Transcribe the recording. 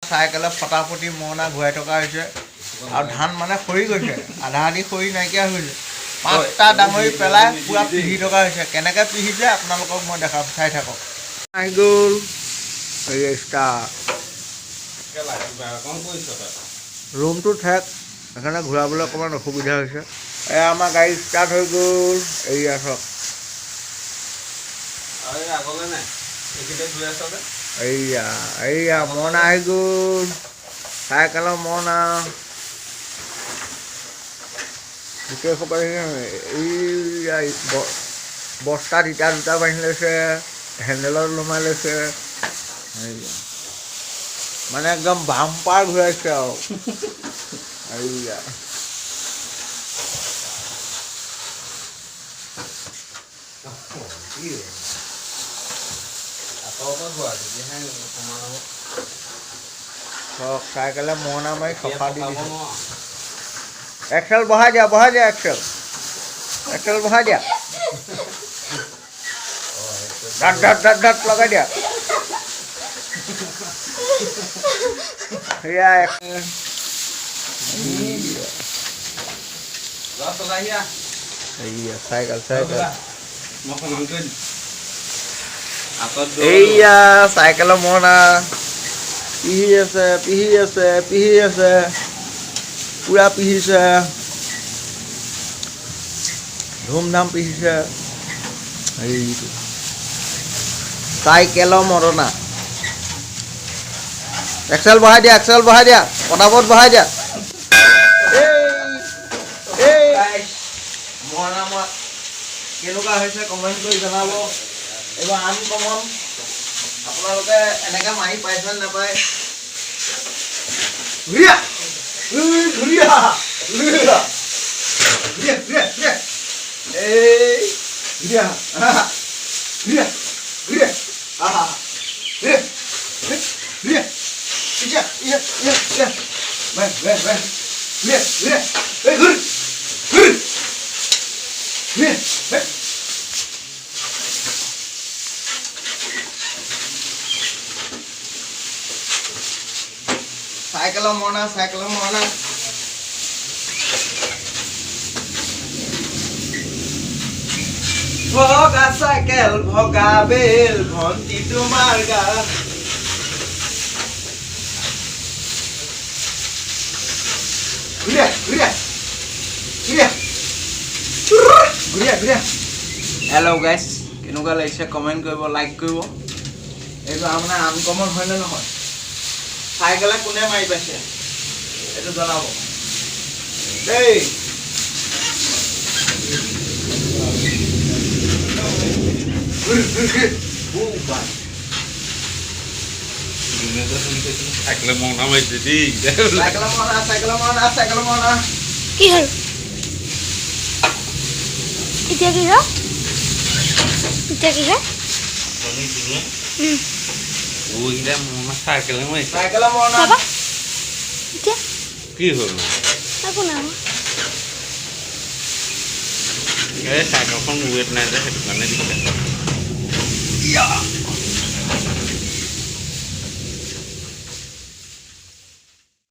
চাইকেলে ফটাফটি মৰণা ঘূৰাই থকা হৈছে আৰু ধান মানে সৰি গৈছে আধা আধি সৰি নাইকিয়া হৈছে 5টা ডাঙৰি পেলাই পূৰা পিহি থকা হৈছে কেনেকৈ পিহিছে আপোনালোকক মই দেখা চাই থাকক আহি গ'ল ৰুমটো ঠেক সেইকাৰণে ঘূৰাবলৈ অকণমান অসুবিধা হৈছে এয়া আমাৰ গাড়ী ষ্টাৰ্ট হৈ গ'ল এয়া চাওক এয়া মৰণা আহি গ'ল চাইকেলৰ মৰণা গোটেই সোপা এই বস্তাত ইটা দুটা বান্ধি লৈছে হেণ্ডেলত লোমাই লৈছে মানে একদম বাম্পাৰ ঘূৰাইছে আৰু এইয়া চাইকেলে মৰণা মাৰি চফা দি দিছে এক্সেল বঢ়াই দিয়া এক্সেল বঢ়াই দিয়া দাঁত লগাই দিয়া সেয়া চাইকেল এইয়া চাইকেলৰ মৰণা পিহি আছে পুৰা পিহিছে ধুমধাম পিহিছে এইটো চাইকেলৰ মৰণা এক্সেল বঢ়াই দিয়া পটাপট বঢ়াই দিয়া মৰণা কেনেকুৱা হৈছে কমেণ্ট কৰি জনাব এইবাৰ আনকমন আপোনালোকে এনেকৈ মাৰি পাইছে নাপায় চাইকেলৰ মৰণা ভগা চাইকেল ভগা বেল ভণ্টি তোমাৰ গা হেল্ল' গাইজ কেনেকুৱা লাগিছে কমেণ্ট কৰিব লাইক কৰিব এইটো আপোনাৰ আনকমন হয়নে নহয় চাইকেলে কোনে মাৰি পাইছে এইটো জনাব দেই চাইকেলে মৰণা মাৰিছে দেই চাইকেলৰ মৰণা কি হ'ল এতিয়া কি হ'ল চাইকেলে মাৰিছে চাইকেলৰ মৰণা এতিয়া কি হ'ল একো নাই এই চাইকেলখন ৱেট নাই যে সেইটো কাৰণে দিছে